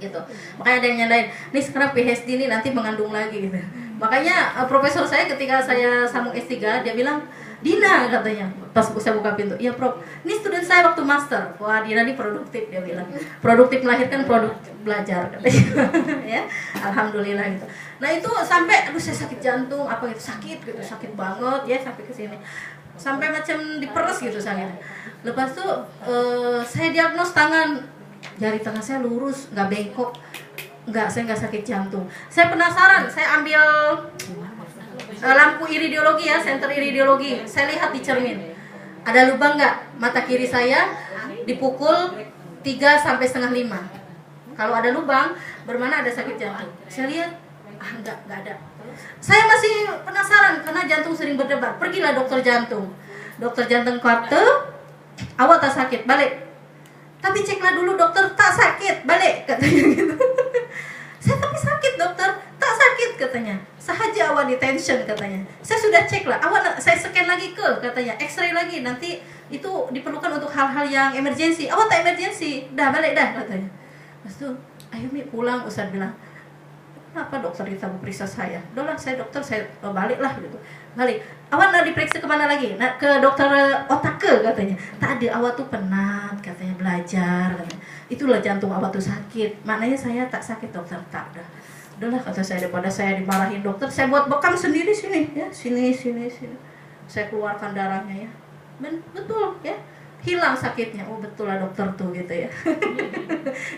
Gitu. Makanya ada yang nyandain, nih sekarang PhD ini nanti mengandung lagi gitu. Makanya profesor saya ketika saya sambung S3 dia bilang, Dina katanya, pas saya buka pintu, iya Prof, ini student saya waktu master. Wah Dina ini produktif dia bilang, produktif melahirkan, produktif belajar katanya. Ya, alhamdulillah gitu. Nah itu sampai, aduh saya sakit jantung, apa gitu sakit gitu, sakit banget ya sampai ke sini, sampai macam diperes gitu sakit. Lepas itu saya diagnos tangan, jari tengah saya lurus, nggak bengkok, saya nggak sakit jantung. Saya penasaran, saya ambil lampu iridiologi ya, senter iridiologi. Saya lihat di cermin, ada lubang nggak? Mata kiri saya dipukul 3 sampai setengah 5. Kalau ada lubang, bermana ada sakit jantung. Saya lihat, nggak ada. Saya masih penasaran karena jantung sering berdebar. Pergilah dokter jantung. Dokter jantung kata, awak tak sakit, balik. Tapi ceklah dulu dokter, tak sakit, balik katanya gitu. Saya tapi sakit dokter, tak sakit katanya. Sahaja awak di tension katanya. Saya sudah cek lah, saya scan lagi ke katanya, X-ray lagi, nanti itu diperlukan untuk hal-hal yang emergensi. Awak tak emergensi, dah balik dah katanya. Lepas itu, ayo Mi pulang, Ustaz bilang. Kenapa dokter kita periksa saya? Udah lah saya dokter, saya balik lah gitu. Balik. Awak nak diperiksa kemana lagi? Nak ke dokter otak ke katanya. Tak ada, awak tuh penat katanya, belajar katanya. Itulah jantung awak tuh sakit. Maknanya saya tak sakit dokter, tak dah. Udahlah kata saya, daripada saya dimarahin dokter, saya buat bekam sendiri sini ya, sini. Saya keluarkan darahnya ya. Betul ya. Hilang sakitnya. Oh betul lah dokter tuh gitu ya.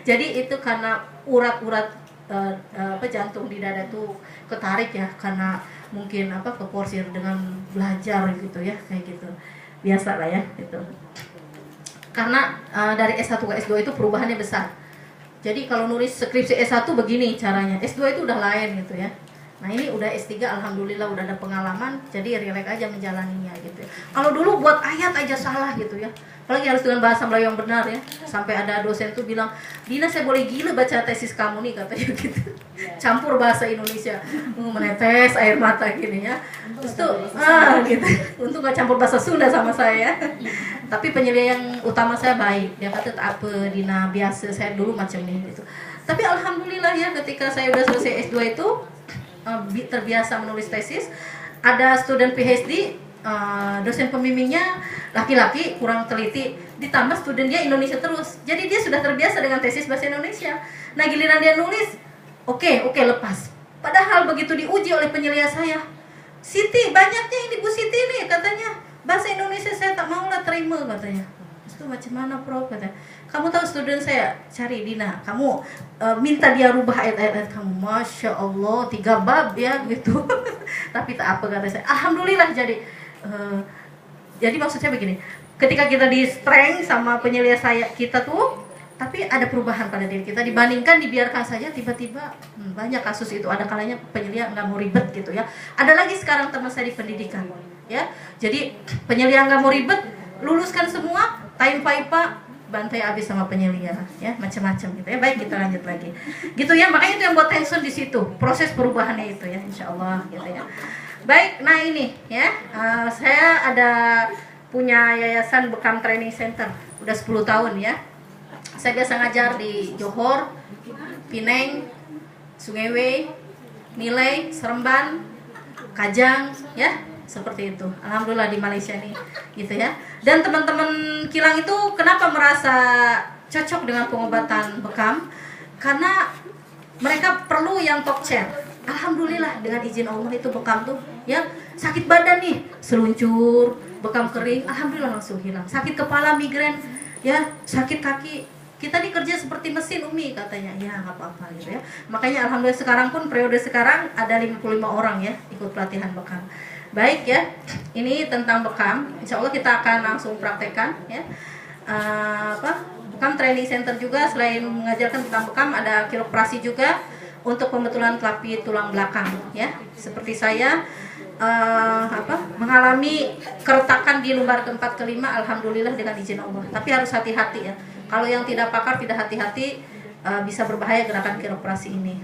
Jadi itu karena urat-urat jantung di dada tuh ketarik ya, karena mungkin keporsir dengan belajar gitu ya, kayak gitu. Biasa lah ya gitu. Karena dari S1 ke S2 itu perubahannya besar. Jadi kalau nulis skripsi S1 begini caranya, S2 itu udah lain gitu ya. Nah ini udah S3 alhamdulillah udah ada pengalaman, jadi relax aja menjalaninya gitu ya. Kalau dulu buat ayat aja salah gitu ya, apalagi harus dengan bahasa Melayu yang benar ya. Sampai ada dosen tuh bilang, Dina saya boleh gila baca tesis kamu nih katanya gitu. Campur bahasa Indonesia, menetes air mata gini ya. Terus tuh gitu. Untung gak campur bahasa Sunda sama saya. Tapi penyelia yang utama saya baik. Dia kata apa Dina biasa, saya dulu macam ini gitu. Tapi alhamdulillah ya ketika saya udah selesai S2 itu terbiasa menulis tesis. Ada student PhD, dosen pembimbingnya laki-laki kurang teliti, ditambah student dia Indonesia terus, jadi dia sudah terbiasa dengan tesis bahasa Indonesia. Nah giliran dia nulis, oke lepas. Padahal begitu diuji oleh penyelia saya, Siti banyaknya ini Bu Siti nih katanya, bahasa Indonesia saya tak mau lah terima katanya. Itu macam mana Prof katanya. Kamu tahu student saya, cari Dina, kamu minta dia rubah ayat-ayat kamu. Masya Allah 3 bab ya gitu. Tapi tak apa kata saya, alhamdulillah. Jadi maksudnya begini, ketika kita di strength sama penyelia kita tuh, tapi ada perubahan pada diri kita dibandingkan dibiarkan saja tiba-tiba. Banyak kasus itu, ada kalanya penyelia nggak mau ribet gitu ya. Ada lagi sekarang teman saya di pendidikan ya, jadi penyelia nggak mau ribet, luluskan semua, time pipa bantai habis sama penyelia ya, macam-macam gitu ya. Baik, kita lanjut lagi gitu ya. Makanya itu yang buat tension di situ, proses perubahannya itu ya, insya Allah gitu ya. Baik, nah ini ya, saya ada punya yayasan Bekam Training Center udah 10 tahun ya. Saya biasa ngajar di Johor, Pineng, Sungai, Nilai, Seremban, Kajang ya, seperti itu. Alhamdulillah di Malaysia nih gitu ya. Dan teman-teman kilang itu kenapa merasa cocok dengan pengobatan bekam? Karena mereka perlu yang talk chair. Alhamdulillah dengan izin Allah itu bekam tuh ya, sakit badan nih, seluncur, bekam kering, alhamdulillah langsung hilang. Sakit kepala, migrain ya, sakit kaki, kita nih kerja seperti mesin Umi katanya, ya nggak apa-apa gitu ya. Makanya alhamdulillah sekarang pun periode sekarang ada 55 orang ya ikut pelatihan bekam. Baik ya, ini tentang bekam. Insya Allah kita akan langsung praktekkan ya. Bekam Training Center juga selain mengajarkan tentang bekam, ada kiropraksi juga untuk pembetulan kelapi tulang belakang ya. Seperti saya mengalami keretakan di lumbar keempat kelima, alhamdulillah dengan izin Allah. Tapi harus hati-hati ya. Kalau yang tidak pakar, tidak hati-hati, bisa berbahaya gerakan kiroprasi ini.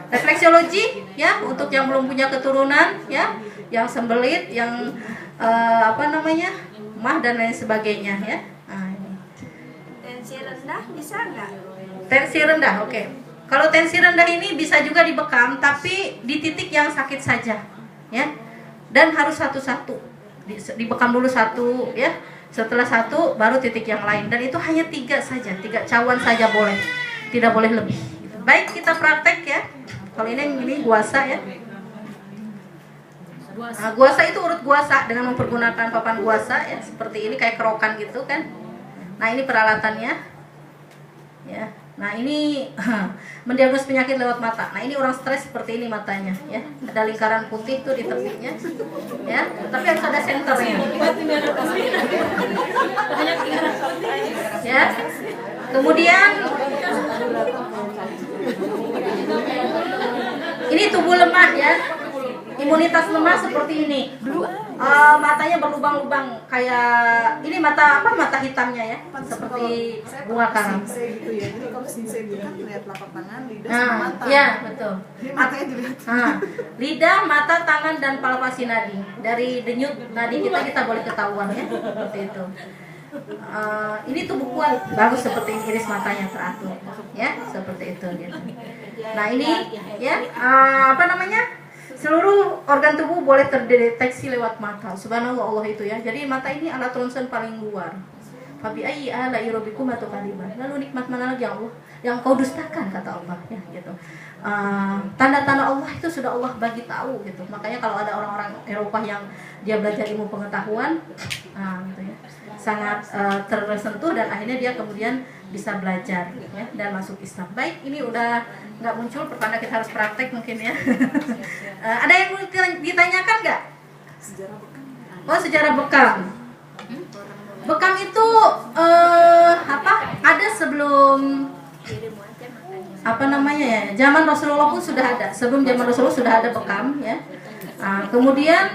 Refleksiologi ya, untuk yang belum punya keturunan ya, yang sembelit, yang mah dan lain sebagainya ya. Nah, ini. Tensi rendah bisa nggak? Tensi rendah, oke. Kalau tensi rendah ini bisa juga dibekam, tapi di titik yang sakit saja ya. Dan harus satu-satu. Dibekam dulu satu ya. Setelah satu baru titik yang lain, dan itu hanya 3 saja, 3 cawan saja boleh, tidak boleh lebih. Baik, kita praktek ya. Kalau ini guasa ya. Nah, guasa itu urut guasa dengan mempergunakan papan guasa ya, seperti ini kayak kerokan gitu kan. Nah, ini peralatannya ya. Nah, ini mendiagnos penyakit lewat mata. Nah, ini orang stres seperti ini matanya ya. Ada lingkaran putih tuh di tepinya ya. Tapi harus ada senternya. Ya. Kemudian ini tubuh lemah ya. Imunitas lemah seperti ini. Matanya berlubang-lubang kayak ini mata hitamnya ya, seperti bunga karang. Gitu ya. Jadi kalau sinse itu kan lihat telapak tangan, lidah sama Nah, mata. ya betul. Ini matanya dilihat. Lidah, mata, tangan, dan palpasi nadi. Dari denyut nadi kita boleh ketahuan ya, seperti itu. Ini tubuh kuat, bagus seperti iris matanya teratur, ya, seperti itu. Gitu. Nah, ini ya seluruh organ tubuh boleh terdeteksi lewat mata. Subhanallah, Allah itu ya. Jadi mata ini alat ronsen paling luar. Fabi ayyi ala'i rabbikuma tukadziban. Lalu nikmat mana lagi Allah yang kau dustakan, kata Allah ya gitu. Tanda-tanda Allah itu sudah Allah bagi tahu gitu. Makanya kalau ada orang-orang Eropa yang dia belajar ilmu pengetahuan, gitu ya, sangat tersentuh dan akhirnya dia kemudian bisa belajar ya, dan masuk Islam. Baik, ini udah nggak muncul, pertanda kita harus praktek mungkin ya. Ada yang mau ditanyakan nggak? Oh, sejarah bekam. Bekam itu ada sebelum zaman Rasulullah pun sudah ada. Sebelum zaman Rasulullah sudah ada bekam ya. Kemudian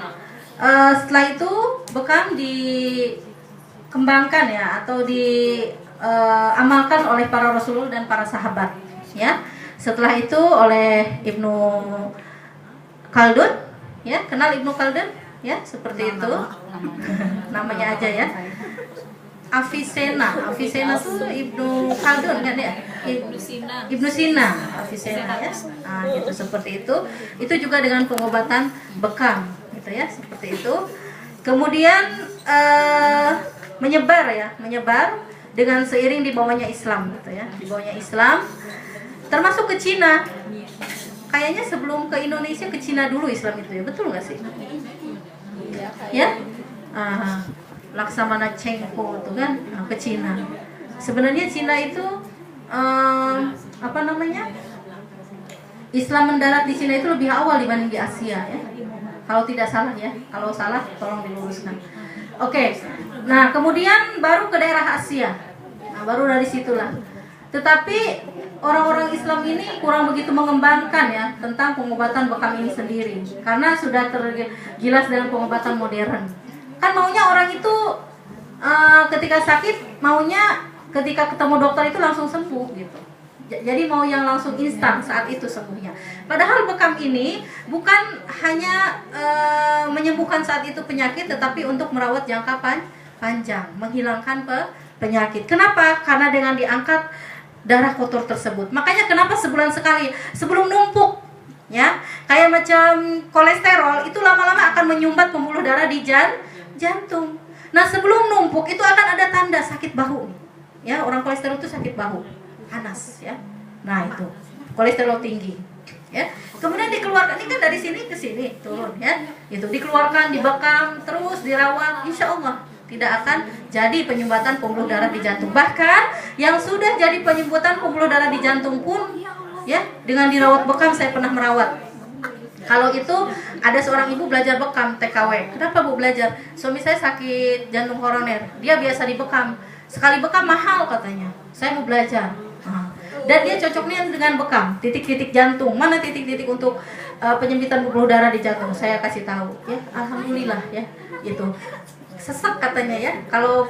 setelah itu bekam dikembangkan ya, atau diamalkan oleh para Rasul dan para sahabat ya. Setelah itu oleh Ibnu Khaldun ya, kenal Ibnu Khaldun ya, seperti itu. Namanya aja ya. Avicenna itu Ibnu Khaldun kan ya? Ibnu Sina, Avicenna ya. Nah, gitu seperti itu. Itu juga dengan pengobatan bekam gitu ya, seperti itu. Kemudian menyebar dengan seiring dibawanya Islam gitu ya. Dibawanya Islam termasuk ke Cina. Kayaknya sebelum ke Indonesia, ke Cina dulu Islam itu ya, betul nggak sih? Ya, Laksamana Chengpo itu kan ke Cina. Sebenarnya Cina itu Islam mendarat di Cina itu lebih awal dibanding di Asia ya. Kalau tidak salah ya, kalau salah tolong diluruskan. Oke. Nah, kemudian baru ke daerah Asia. Nah, baru dari situlah. Tetapi orang-orang Islam ini kurang begitu mengembangkan ya tentang pengobatan bekam ini sendiri, karena sudah tergilas dengan pengobatan modern. Kan maunya orang itu ketika sakit, maunya ketika ketemu dokter itu langsung sembuh gitu. Jadi mau yang langsung instan saat itu sembuhnya. Padahal bekam ini bukan hanya menyembuhkan saat itu penyakit, tetapi untuk merawat jangka panjang, menghilangkan penyakit. Kenapa? Karena dengan diangkat darah kotor tersebut. Makanya kenapa sebulan sekali, sebelum numpuk ya, kayak macam kolesterol itu lama-lama akan menyumbat pembuluh darah di jantung. Nah, sebelum numpuk itu akan ada tanda sakit bahu. Ya, orang kolesterol itu sakit bahu, panas ya. Nah, itu kolesterol tinggi. Ya. Kemudian dikeluarkan, ini kan dari sini ke sini turun ya. Itu dikeluarkan, dibekam, terus dirawat, insya Allah tidak akan jadi penyumbatan pembuluh darah di jantung. Bahkan yang sudah jadi penyumbatan pembuluh darah di jantung pun ya, dengan dirawat bekam, saya pernah merawat. Kalau itu ada seorang ibu belajar bekam TKW. Kenapa Bu belajar? Suami saya sakit jantung koroner, dia biasa dibekam. Sekali bekam mahal katanya. Saya mau belajar. Dan dia cocoknya dengan bekam, titik-titik jantung. Mana titik-titik untuk penyempitan pembuluh darah di jantung, saya kasih tahu ya, alhamdulillah ya, itu sesak katanya ya. Kalau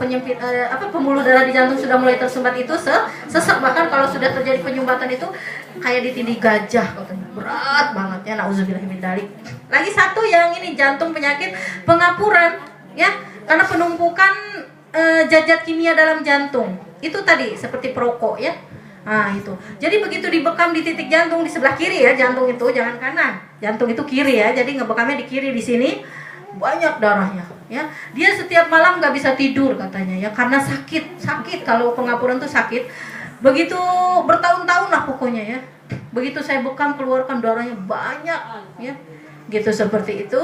pembuluh darah di jantung sudah mulai tersumbat itu sesak, bahkan kalau sudah terjadi penyumbatan itu kayak ditindih gajah katanya, berat banget ya, nauzubillah min dzalik. Lagi satu yang ini jantung penyakit pengapuran ya, karena penumpukan zat-zat kimia dalam jantung. Itu tadi seperti perokok ya. Nah itu, jadi begitu dibekam di titik jantung di sebelah kiri ya, jantung itu jangan kanan, jantung itu kiri ya, jadi ngebekamnya di kiri di sini, banyak darahnya ya. Dia setiap malam nggak bisa tidur katanya ya, karena sakit kalau pengapuran tuh sakit. Begitu bertahun-tahun lah pokoknya ya. Begitu saya bekam keluarkan darahnya banyak ya, gitu seperti itu.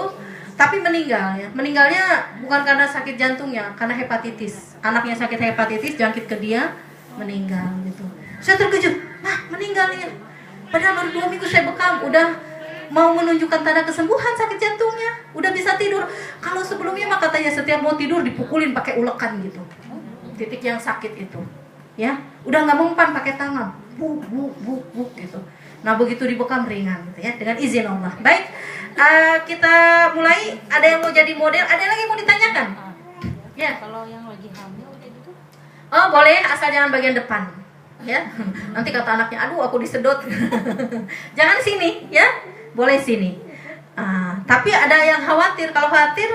Tapi meninggal ya, meninggalnya bukan karena sakit jantungnya, karena hepatitis. Anaknya sakit hepatitis, jangkit ke dia, meninggal gitu. Saya terkejut, meninggal ya. Padahal baru 2 minggu saya bekam, udah mau menunjukkan tanda kesembuhan sakit jantungnya, udah bisa tidur. Kalau sebelumnya mah katanya setiap mau tidur dipukulin pakai ulekan gitu, titik yang sakit itu, ya, udah nggak mempan pakai tangan, buk gitu. Nah begitu dibekam ringan, gitu ya, dengan izin Allah. Baik, kita mulai. Ada yang mau jadi model, ada lagi yang mau ditanyakan? Ya. Kalau yang lagi hamil udah gitu? Oh boleh, asal jangan bagian depan. Ya, nanti kata anaknya, aduh aku disedot. Jangan sini ya, boleh sini. Tapi ada yang khawatir, kalau khawatir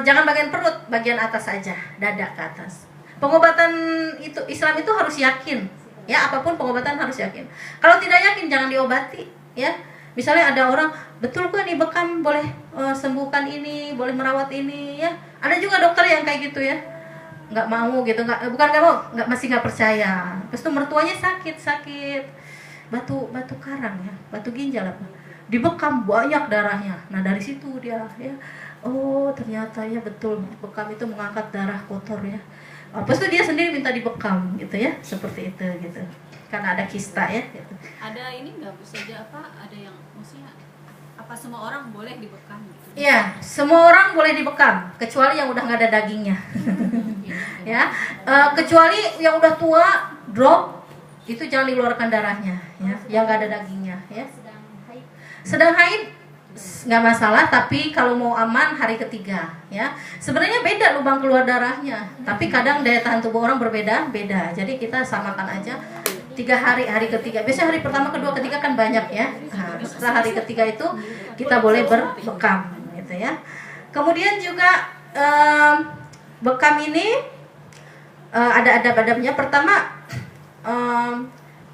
jangan bagian perut, bagian atas saja, dada ke atas. Pengobatan itu Islam itu harus yakin ya, apapun pengobatan harus yakin. Kalau tidak yakin jangan diobati ya. Misalnya ada orang, betul kok nih bekam boleh sembuhkan ini, boleh merawat ini ya. Ada juga dokter yang kayak gitu ya, nggak mau gitu, bukan nggak mau, masih nggak percaya. Terus tuh mertuanya sakit batu karang ya, batu ginjal apa, dibekam banyak darahnya. Nah dari situ dia ya, oh ternyata ya betul bekam itu mengangkat darah kotor ya. Terus tuh dia sendiri minta dibekam gitu ya, seperti itu gitu, karena ada kista ya gitu. Ada ini nggak saja ada yang maksudnya apa semua orang boleh dibekam gitu? Iya, semua orang boleh dibekam kecuali yang udah nggak ada dagingnya. Ya, kecuali yang udah tua drop itu jangan dikeluarkan darahnya ya, yang nggak ada dagingnya ya. Sedang haid nggak masalah, tapi kalau mau aman hari ketiga ya. Sebenarnya beda lubang keluar darahnya, tapi kadang daya tahan tubuh orang berbeda. Jadi kita samakan aja 3 hari ketiga. Biasanya hari pertama, kedua, ketiga kan banyak ya. Nah, setelah hari ketiga itu kita boleh berbekam gitu ya. Kemudian juga bekam ini ada adab-adabnya. Pertama,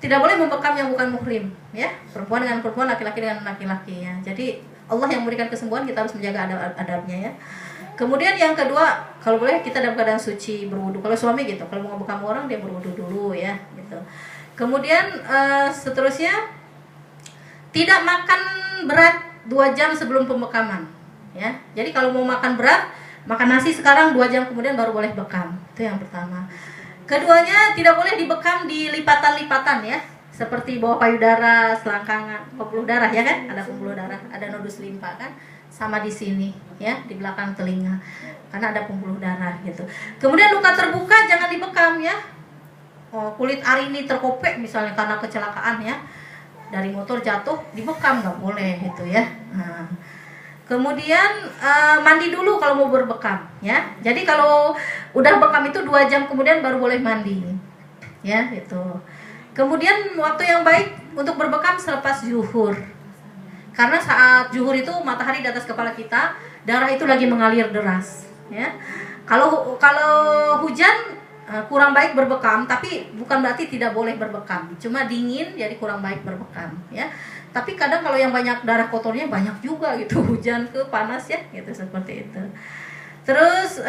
tidak boleh membekam yang bukan muhrim ya, perempuan dengan perempuan, laki-laki dengan laki-laki ya. Jadi Allah yang memberikan kesembuhan, kita harus menjaga adab-adabnya ya. Kemudian yang kedua, kalau boleh kita dalam keadaan suci berwudu. Kalau suami gitu, kalau mau bekam orang dia berwudu dulu ya gitu. Kemudian seterusnya, tidak makan berat 2 jam sebelum pembekaman ya. Jadi kalau mau makan berat, makan nasi sekarang, 2 jam kemudian baru boleh bekam. Itu yang pertama. Keduanya, tidak boleh dibekam di lipatan-lipatan ya, seperti bawah payudara, selangkangan, pembuluh darah ya kan, ada pembuluh darah, ada nodus limpa kan, sama di sini ya, di belakang telinga, karena ada pembuluh darah gitu. Kemudian luka terbuka jangan dibekam ya. Kulit ari ini terkopek misalnya karena kecelakaan ya, dari motor jatuh, dibekam nggak boleh gitu ya. Nah, kemudian mandi dulu kalau mau berbekam ya. Jadi kalau udah bekam itu 2 jam kemudian baru boleh mandi ya gitu. Kemudian waktu yang baik untuk berbekam selepas zuhur, karena saat zuhur itu matahari di atas kepala kita, darah itu lagi mengalir deras ya. Kalau hujan kurang baik berbekam, tapi bukan berarti tidak boleh berbekam, cuma dingin jadi kurang baik berbekam ya. Tapi kadang kalau yang banyak darah kotornya banyak juga gitu, hujan ke panas ya gitu, seperti itu. Terus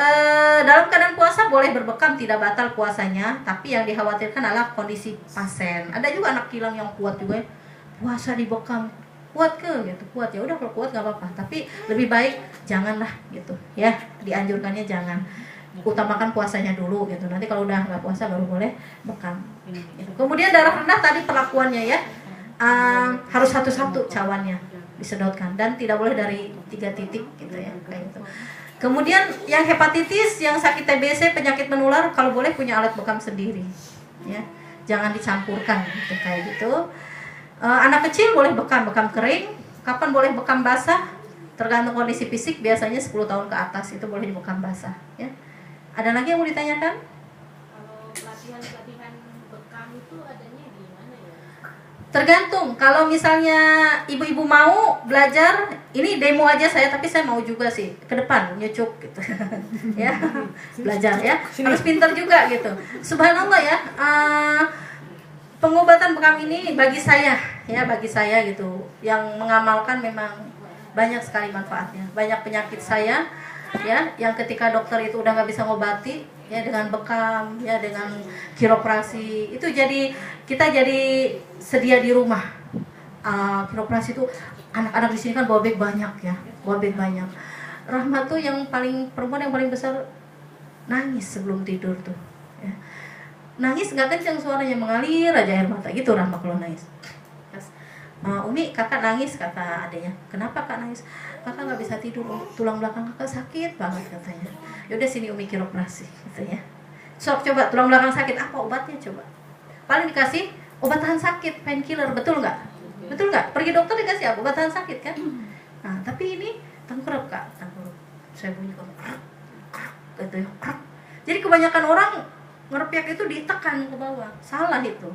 dalam keadaan puasa boleh berbekam, tidak batal puasanya, tapi yang dikhawatirkan adalah kondisi pasien. Ada juga anak kilang yang kuat juga ya, puasa dibekam, kuat gitu, kuat ya udah, kalau kuat nggak apa-apa, tapi lebih baik janganlah gitu ya, dianjurkannya jangan, utamakan puasanya dulu gitu. Nanti kalau udah nggak puasa baru boleh bekam gitu. Kemudian darah rendah tadi perlakuannya ya, harus satu-satu cawannya disedotkan, dan tidak boleh dari 3 titik gitu ya, kayak gitu. Kemudian yang hepatitis, yang sakit TBC, penyakit menular, kalau boleh punya alat bekam sendiri ya, jangan dicampurkan gitu, kayak gitu. Anak kecil boleh bekam kering Kapan boleh bekam basah? Tergantung kondisi fisik, biasanya 10 tahun ke atas itu boleh dibekam basah ya. Ada lagi yang mau ditanyakan? Kalau pelatihan bekam itu adanya di mana ya? Tergantung, kalau misalnya ibu-ibu mau belajar, ini demo aja saya, tapi saya mau juga sih ke depan nyucuk gitu. Ya, belajar ya, harus pintar juga gitu. Subhanallah ya, pengobatan bekam ini bagi saya gitu, yang mengamalkan memang banyak sekali manfaatnya. Banyak penyakit saya ya, yang ketika dokter itu udah nggak bisa ngobati ya, dengan bekam ya, dengan kiroprasi itu kita jadi sedia di rumah. Kiroprasi itu anak-anak di sini kan bawa beg banyak ya, bawa beg banyak. Rahmat tuh perempuan yang paling besar nangis sebelum tidur tuh ya. Nangis nggak kencang, suaranya mengalir aja air mata gitu Rahmat kalau nangis. Umi, kakak nangis, kata adanya. Kenapa kak nangis? Kakak nggak bisa tidur, tulang belakang kakak sakit banget katanya. Yaudah sini Umi kiroprasi gitu ya. Sok coba tulang belakang sakit, apa obatnya coba? Paling dikasih obat tahan sakit, painkiller, betul nggak? Betul nggak? Pergi dokter dikasih apa? Obat tahan sakit kan? Nah tapi ini tengkurap kak, tengkurap. Saya bunyi kok, gitu ya. Jadi kebanyakan orang ngerpiak itu ditekan ke bawah, salah itu,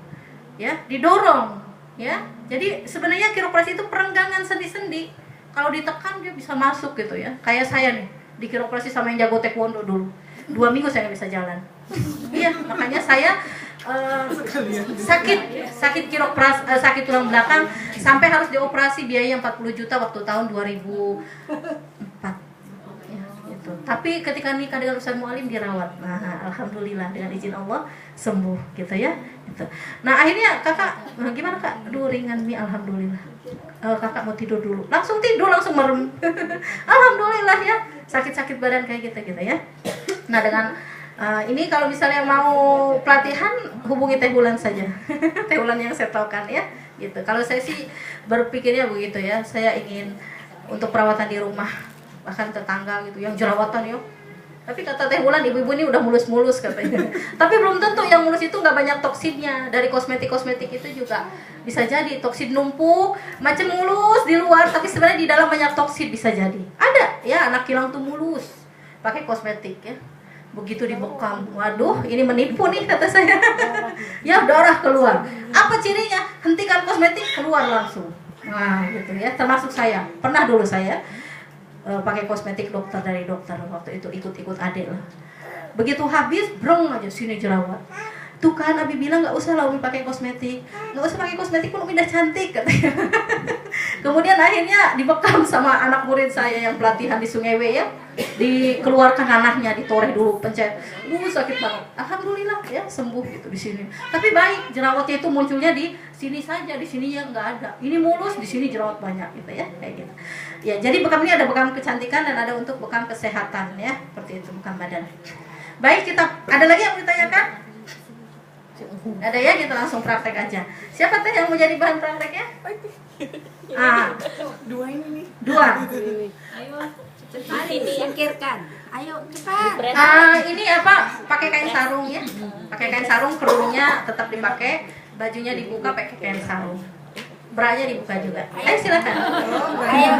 ya, didorong. Ya, jadi sebenarnya kiroprasi itu perenggangan sendi-sendi. Kalau ditekan dia bisa masuk gitu ya. Kayak saya nih, di kiroprasi sama yang jago taekwondo dulu. 2 minggu saya nggak bisa jalan. Iya, makanya saya sakit kiroprasi, sakit tulang belakang sampai harus dioperasi, biaya 40 juta waktu tahun 2004. Ya, gitu. Tapi ketika nikah dengan Ustaz Mualim dirawat. Nah, alhamdulillah dengan izin Allah sembuh gitu ya. Gitu. Nah akhirnya kakak, gimana kak? Aduh ringan nih, alhamdulillah. Kakak mau tidur dulu, langsung tidur, langsung merem. Alhamdulillah ya, sakit-sakit badan kayak gitu ya. Nah dengan ini kalau misalnya mau pelatihan, hubungi Teh Bulan saja. Teh Bulan yang saya tahu kan ya, gitu. Kalau saya sih berpikirnya begitu ya, saya ingin untuk perawatan di rumah, bahkan tetangga gitu yang jerawatan ya. Tapi kata Teh Bulan, ibu-ibu ini udah mulus-mulus katanya. Tapi belum tentu, yang mulus itu nggak banyak toksinnya. Dari kosmetik-kosmetik itu juga bisa jadi toksin numpuk, macam mulus di luar, tapi sebenarnya di dalam banyak toksin, bisa jadi. Ada ya anak kilang tuh mulus, pakai kosmetik ya. Begitu dibekam, waduh ini menipu nih kata saya. Ya darah keluar. Apa cirinya? Hentikan kosmetik, keluar langsung. Nah gitu ya, termasuk saya. Pernah dulu saya pakai kosmetik dari dokter waktu itu, ikut adek lah. Begitu habis, brong aja sini jerawat. Tuh kan Abi bilang nggak usah lah Umi pakai kosmetik, nggak usah pakai kosmetik pun Umi udah cantik katanya. Kemudian akhirnya dibekam sama anak murid saya yang pelatihan di Sungai W ya, dikeluarkan nanahnya, ditoreh dulu, pencet, sakit banget. Alhamdulillah ya sembuh gitu di sini. Tapi baik, jerawatnya itu munculnya di sini saja, di sini yang nggak ada. Ini mulus, di sini jerawat banyak gitu ya, kayak gitu. Ya jadi bekam ini ada bekam kecantikan dan ada untuk bekam kesehatan ya, seperti itu, bekam badan. Baik, kita ada lagi yang mau ditanyakan? Ada ya, kita langsung praktek aja. Siapa teh yang mau jadi bahan prakteknya? Dua ini nih. Dua. Ayo, Mari disingkirkan. Ayo cepat. Ini apa? Pakai kain sarung ya. Pakai kain sarung, kerudungnya tetap dipakai, bajunya dibuka pakai kain sarung. Branya dibuka juga. Ayo silakan. Ayo.